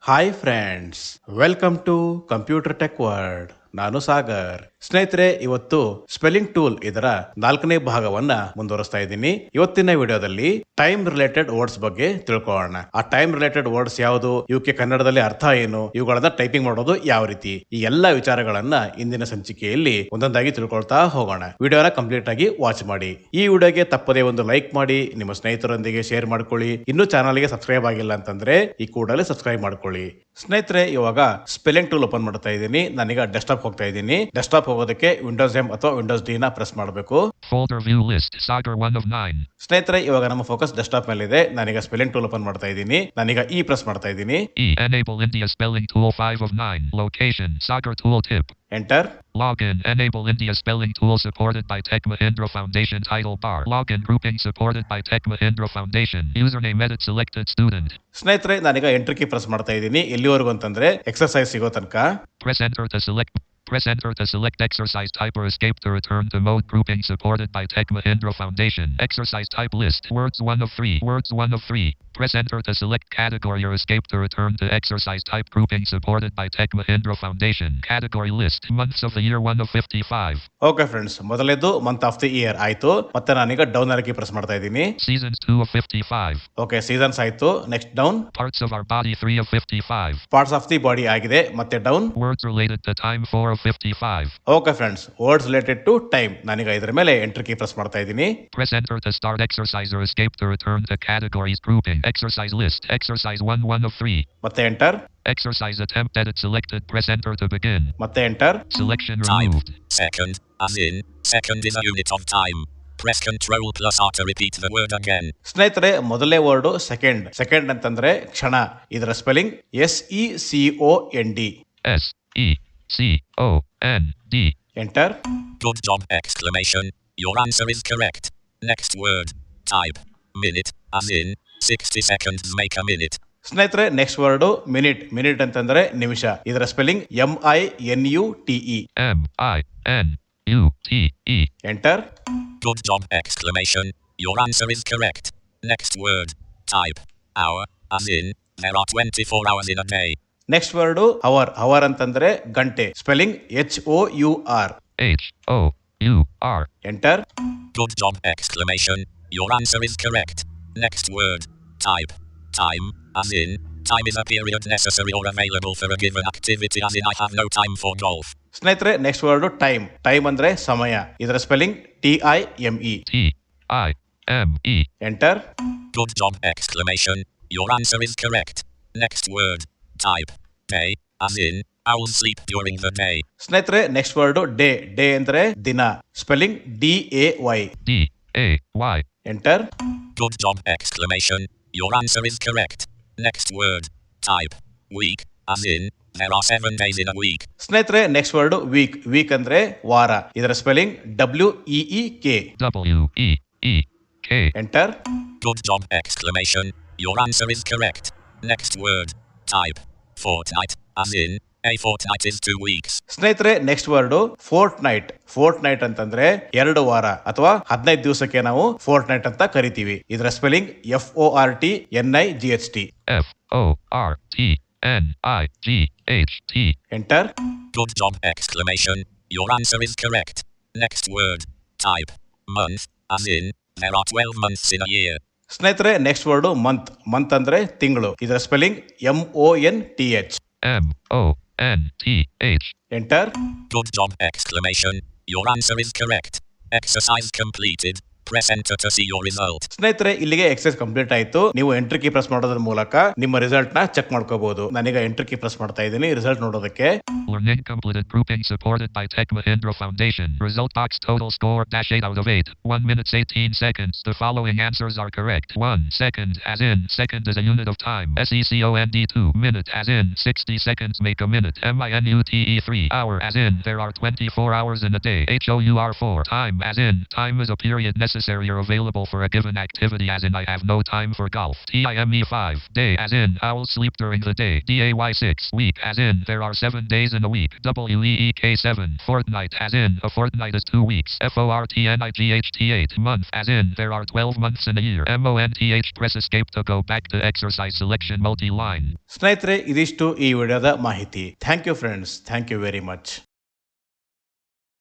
Hi friends, welcome to computer tech word. ನಾನು ಸಾಗರ್. ಸ್ನೇಹಿತರೆ, ಇವತ್ತು ಸ್ಪೆಲ್ಲಿಂಗ್ ಟೂಲ್ ಇದರ 4ನೇ ಭಾಗವನ್ನ ಮುಂದುವರಿಸ್ತಾ ಇದ್ದೀನಿ. ಇವತ್ತಿನ ವಿಡಿಯೋದಲ್ಲಿ ಟೈಮ್ ರಿಲೇಟೆಡ್ ವರ್ಡ್ಸ್ ಬಗ್ಗೆ ತಿಳ್ಕೊಳ್ಳೋಣ. ಆ ಟೈಮ್ ರಿಲೇಟೆಡ್ ವರ್ಡ್ಸ್ ಯಾವುದು, ಇವಕ್ಕೆ ಕನ್ನಡದಲ್ಲಿ ಅರ್ಥ ಏನು, ಇವುಗಳನ್ನ ಟೈಪಿಂಗ್ ಮಾಡೋದು ಯಾವ ರೀತಿ, ಈ ಎಲ್ಲಾ ವಿಚಾರಗಳನ್ನ ಇಂದಿನ ಸಂಚಿಕೆಯಲ್ಲಿ ಒಂದೊಂದಾಗಿ ತಿಳ್ಕೊಳ್ತಾ ಹೋಗೋಣ. ವಿಡಿಯೋನ ಕಂಪ್ಲೀಟ್ ಆಗಿ ವಾಚ್ ಮಾಡಿ. ಈ ವಿಡಿಯೋಗೆ ತಪ್ಪದೇ ಒಂದು ಲೈಕ್ ಮಾಡಿ, ನಿಮ್ಮ ಸ್ನೇಹಿತರೊಂದಿಗೆ ಶೇರ್ ಮಾಡ್ಕೊಳ್ಳಿ. ಇನ್ನೂ ಚಾನಲ್ಗೆ ಸಬ್ಸ್ಕ್ರೈಬ್ ಆಗಿಲ್ಲ ಅಂತಂದ್ರೆ ಈ ಕೂಡಲೇ ಸಬ್ಸ್ಕ್ರೈಬ್ ಮಾಡ್ಕೊಳ್ಳಿ. ಸ್ನೇಹಿತರೆ, ಇವಾಗ ಸ್ಪೆಲ್ಲಿಂಗ್ ಟೂಲ್ ಓಪನ್ ಮಾಡ್ತಾ ಇದ್ದೀನಿ. ನಾನೀಗ ಡೆಸ್ಕ್ಟಾಪ್ ಹೋಗ್ತಾ ಇದ್ದೀನಿ. ಡೆಸ್ಕ್ಟಾಪ್ ಹೋಗೋದಕ್ಕೆ ವಿಂಡೋಸ್ ಎಂ ಅಥವಾ ವಿಂಡೋಸ್ ಡಿ ನ ಪ್ರೆಸ್ ಮಾಡಬೇಕು. ಸ್ನೇಹಿತರೆ, ಇವಾಗ ನಮ್ಮ ಫೋಕಸ್ ಡೆಸ್ಕ್ಟಾಪ್ ಮೇಲೆ ಇದೆ. ನಾನೀಗ ಸ್ಪೆಲ್ಲಿಂಗ್ ಟೂಲ್ ಓಪನ್ ಮಾಡ್ತಾ ಇದ್ದೀನಿ. ನಾನೀಗ ಪ್ರೆಸ್ ಮಾಡ್ತಾ ಇದ್ದೀನಿ. Enable India Spelling Tool 5 of 9. Location Sagar Tool Tip. Enter. Login Enable India Spelling Tool supported by Tech Mahindra Foundation. Title bar Login Grouping supported by Tech Mahindra Foundation. Username edit selected student. ಸ್ನೇಹಿತರೆ, ನಾನೀಗ enter key press ಮಾಡ್ತಾ ಇದ್ದೀನಿ. ಎಲ್ಲಿವರೆಗೂ ಅಂತಂದ್ರೆ exercise ಸಿಗೋ ತನಕ. Press enter to select. Press enter to select exercise type or escape to return to mode. Grouping supported by Tech Mahindra Foundation. Exercise type list. Words 1 of 3. Words 1 of 3. Press enter to select category or escape to return to exercise type. Grouping supported by Tech Mahindra Foundation. Category list. Months of the year 1 of 55. Okay friends, ಮೊದಲೇದು month of the year ಆಯ್ತು. ಮತ್ತೆ ನಾನೀಗ down key press ಮಾಡ್ತಾ ಇದ್ದೀನಿ. Seasons 2 of 55. Okay, seasons ಆಯ್ತು. Next down. Parts of our body 3 of 55. Parts of the body ಆಗಿದೆ. ಮತ್ತೆ ಡೌನ್. Words related to time 4 of 55. Okay friends, words related to time. ನಾನೀಗ ಇದರ ಮೇಲೆ ಎಂಟರ್ ಕೀ ಪ್ರೆಸ್ ಮಾಡ್ತಾ ಇದ್ದೀನಿ. Press enter to start exercise or escape to return to categories. Grouping exercise list. Exercise 1 of 3. ಮತ್ತೆ enter. Exercise attempt edit selected. Press enter to begin. ಮತ್ತೆ enter. Selection Time. removed. Second, as in, second is a unit of time. Press Ctrl plus R to repeat the word again. ಸ್ನೇಹಿತರೆ, ಮೊದಲೇ word second. Second ಅಂತಂದ್ರೆ ಕ್ಷಣ. ಇದರ spelling SECOND. SECOND. Enter. Good job! Exclamation. Your answer is correct. Next word. Type. Minute, as in, 60 seconds make a minute. ಸ್ನೇಹಿತರೆ, next word minute. Minute ಅಂತಂದ್ರೆ ನಿಮಿಷ. ಇದರ spelling MINUTE. MINUTE. Enter. Good job! Exclamation. Your answer is correct. Next word. Type. Hour, as in, there are 24 hours in a day. Next word hour. Hour ಅಂತಂದ್ರೆ ಗಂಟೆ. Spelling HOUR. HOUR. Enter. Good job! Exclamation. Your answer is correct. Next word. Type. Time, as in, time is a period necessary or available for a given activity, as in I have no time for golf. ಸ್ನೇಹಿತರೆ, next word time. Time ಅಂದ್ರೆ ಸಮಯ. ಇದರ spelling TIME. TIME. Enter. Good job! Exclamation. Your answer is correct. Next word. Type. Day, as in, owls sleep during the day. ಸ್ನೇಹಿತರೆ, next word day. Day ಅಂದ್ರೆ ದಿನ. Spelling DAY. DAY. Enter. Good job! Exclamation. Your answer is correct. Next word. Type. Week, as in, there are 7 days in a week. ಸ್ನೇಹಿತರೆ, next word weak. Weak ಅಂದ್ರೆ ವಾರ. ಇದರ spelling WEEK. WEEK. Enter. Good job! Exclamation. Your answer is correct. Next word. Type. Fortnight, as in, a fortnight is 2 weeks. ಸ್ನೇಹಿತರೆ, next word fort night. Fort night ಅಂತಂದ್ರೆ 2 ವಾರ ಅಥವಾ 15 ದಿವಸಕ್ಕೆ ನಾವು fort night ಅಂತ ಕರಿತೀವಿ. ಇದರ spelling FORTNIGHT. FORTNIGHT. Enter. Good job! Exclamation. Your answer is correct. Next word. Type. Month, as in, there are 12 months in a year. ಸ್ನೇಹಿತರೆ, next word month. Month ಅಂದ್ರೆ ತಿಂಗಳು. ಇದರ spelling MONTH. MONTH. Enter. Good job! Exclamation. Your answer is correct. Exercise completed. Press enter to see your result. ಸ್ನೇಹಿತರೆ, ಇಲ್ಲಿಗೆ exercise complete ಆಯ್ತು. ನೀವು entry key press ಮಾಡೋದ್ರ ಮೂಲಕ ನಿಮ್ಮ ರಿಸಲ್ಟ್ ನ ಚೆಕ್ ಮಾಡ್ಕೋಬಹುದು. ನಾನೀಗ ಎಂಟ್ರಿ ಕೀ ಪ್ರೆಸ್ ಮಾಡ್ತಾ ಇದ್ದೀನಿ ರಿಸಲ್ಟ್ ನೋಡೋದಕ್ಕೆ. Learning completed. Grouping supported by Tech Mahindra Foundation. Result box total score -8 out of 8. 1 minute 18 seconds. The following answers are correct. 1 second, as in, second is a unit of time. SECOND. 2 minute, as in, 60 seconds make a minute. MINUTE. 3 hour, as in, there are 24 hours in a day. HOUR. 4 time, as in, time is a period necessary necessary or available for a given activity, as in I have no time for golf. TIME 5. Day, as in I will sleep during the day. DAY 6. Week, as in there are 7 days in a week. WEEK 7. Fortnight, as in a fortnight is 2 weeks. FORTNIGHT 8. Month, as in there are 12 months in a year. MONTH. Press escape to go back to exercise selection multi-line. ಸ್ನೇಹಿತರೆ, ಇದಿಷ್ಟು ಈ ವಿಡಿಯೋದ ಮಾಹಿತಿ. Thank you friends, thank you very much.